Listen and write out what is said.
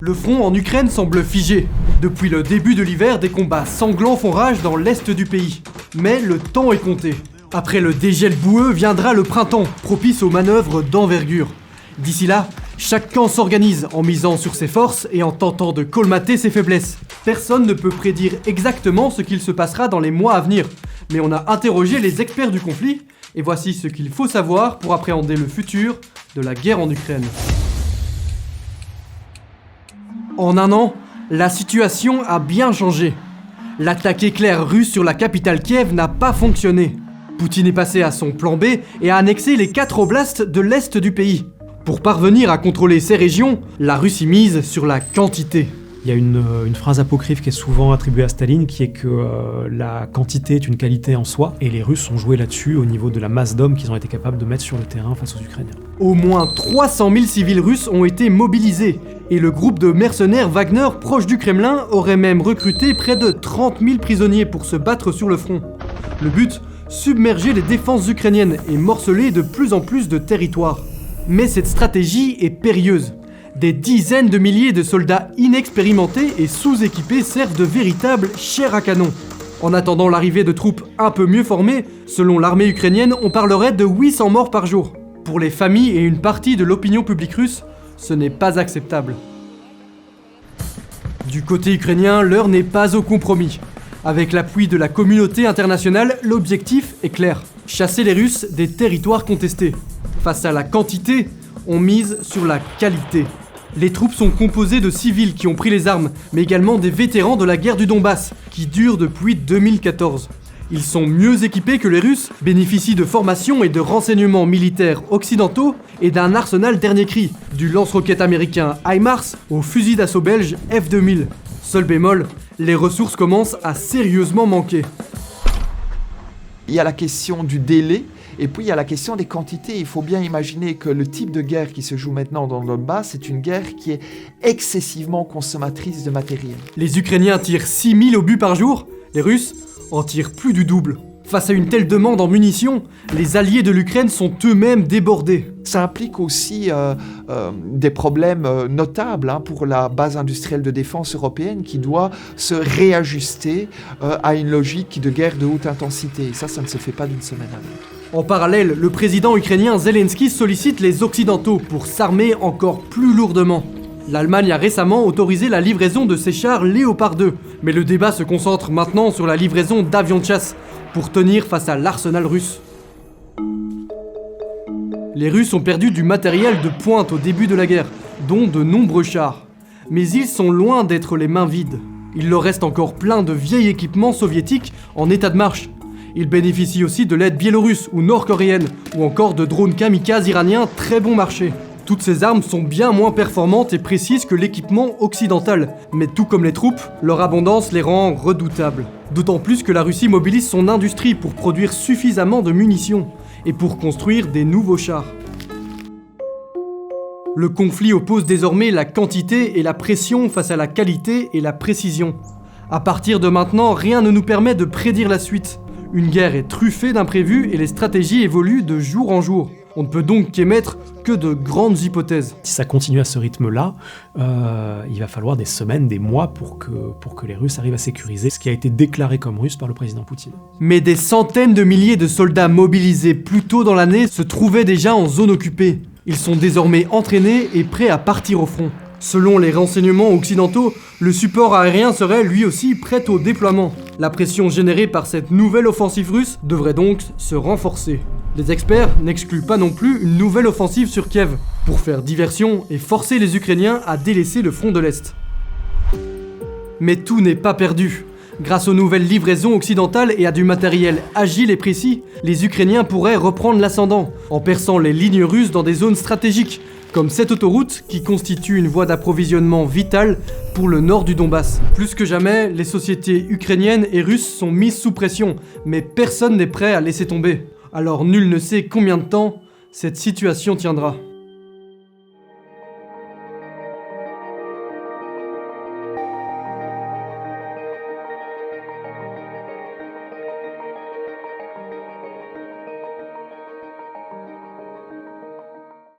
Le front en Ukraine semble figé. Depuis le début de l'hiver, des combats sanglants font rage dans l'est du pays. Mais le temps est compté. Après le dégel boueux viendra le printemps, propice aux manœuvres d'envergure. D'ici là, chaque camp s'organise en misant sur ses forces et en tentant de colmater ses faiblesses. Personne ne peut prédire exactement ce qu'il se passera dans les mois à venir, mais on a interrogé les experts du conflit, et voici ce qu'il faut savoir pour appréhender le futur de la guerre en Ukraine. En un an, la situation a bien changé. L'attaque éclair russe sur la capitale Kiev n'a pas fonctionné. Poutine est passé à son plan B et a annexé les 4 oblasts de l'est du pays. Pour parvenir à contrôler ces régions, la Russie mise sur la quantité. Il y a une phrase apocryphe qui est souvent attribuée à Staline, qui est que la quantité est une qualité en soi, et les Russes ont joué là-dessus au niveau de la masse d'hommes qu'ils ont été capables de mettre sur le terrain face aux Ukrainiens. Au moins 300 000 civils russes ont été mobilisés, et le groupe de mercenaires Wagner proche du Kremlin aurait même recruté près de 30 000 prisonniers pour se battre sur le front. Le but, submerger les défenses ukrainiennes et morceler de plus en plus de territoires. Mais cette stratégie est périlleuse. Des dizaines de milliers de soldats inexpérimentés et sous-équipés servent de véritables chairs à canon. En attendant l'arrivée de troupes un peu mieux formées, selon l'armée ukrainienne, on parlerait de 800 morts par jour. Pour les familles et une partie de l'opinion publique russe, ce n'est pas acceptable. Du côté ukrainien, l'heure n'est pas au compromis. Avec l'appui de la communauté internationale, l'objectif est clair. Chasser les Russes des territoires contestés. Face à la quantité, on mise sur la qualité. Les troupes sont composées de civils qui ont pris les armes, mais également des vétérans de la guerre du Donbass, qui dure depuis 2014. Ils sont mieux équipés que les Russes, bénéficient de formations et de renseignements militaires occidentaux et d'un arsenal dernier cri, du lance-roquettes américain HIMARS au fusil d'assaut belge F2000. Seul bémol, les ressources commencent à sérieusement manquer. Il y a la question du délai, et puis il y a la question des quantités. Il faut bien imaginer que le type de guerre qui se joue maintenant dans le Donbass, c'est une guerre qui est excessivement consommatrice de matériel. Les Ukrainiens tirent 6000 obus par jour, les Russes en tirent plus du double. Face à une telle demande en munitions, les alliés de l'Ukraine sont eux-mêmes débordés. Ça implique aussi des problèmes notables pour la base industrielle de défense européenne qui doit se réajuster à une logique de guerre de haute intensité. Et ça ne se fait pas d'une semaine à l'autre. En parallèle, le président ukrainien Zelensky sollicite les Occidentaux pour s'armer encore plus lourdement. L'Allemagne a récemment autorisé la livraison de ses chars Léopard 2, mais le débat se concentre maintenant sur la livraison d'avions de chasse pour tenir face à l'arsenal russe. Les Russes ont perdu du matériel de pointe au début de la guerre, dont de nombreux chars. Mais ils sont loin d'être les mains vides. Il leur reste encore plein de vieils équipements soviétiques en état de marche. Ils bénéficient aussi de l'aide biélorusse ou nord-coréenne, ou encore de drones kamikazes iraniens très bon marché. Toutes ces armes sont bien moins performantes et précises que l'équipement occidental, mais tout comme les troupes, leur abondance les rend redoutables. D'autant plus que la Russie mobilise son industrie pour produire suffisamment de munitions, et pour construire des nouveaux chars. Le conflit oppose désormais la quantité et la pression face à la qualité et la précision. À partir de maintenant, rien ne nous permet de prédire la suite. Une guerre est truffée d'imprévus et les stratégies évoluent de jour en jour. On ne peut donc qu'émettre que de grandes hypothèses. Si ça continue à ce rythme-là, il va falloir des semaines, des mois pour que les Russes arrivent à sécuriser ce qui a été déclaré comme russe par le président Poutine. Mais des centaines de milliers de soldats mobilisés plus tôt dans l'année se trouvaient déjà en zone occupée. Ils sont désormais entraînés et prêts à partir au front. Selon les renseignements occidentaux, le support aérien serait lui aussi prêt au déploiement. La pression générée par cette nouvelle offensive russe devrait donc se renforcer. Les experts n'excluent pas non plus une nouvelle offensive sur Kiev, pour faire diversion et forcer les Ukrainiens à délaisser le front de l'Est. Mais tout n'est pas perdu. Grâce aux nouvelles livraisons occidentales et à du matériel agile et précis, les Ukrainiens pourraient reprendre l'ascendant, en perçant les lignes russes dans des zones stratégiques, comme cette autoroute qui constitue une voie d'approvisionnement vitale pour le nord du Donbass. Plus que jamais, les sociétés ukrainiennes et russes sont mises sous pression, mais personne n'est prêt à laisser tomber. Alors nul ne sait combien de temps cette situation tiendra.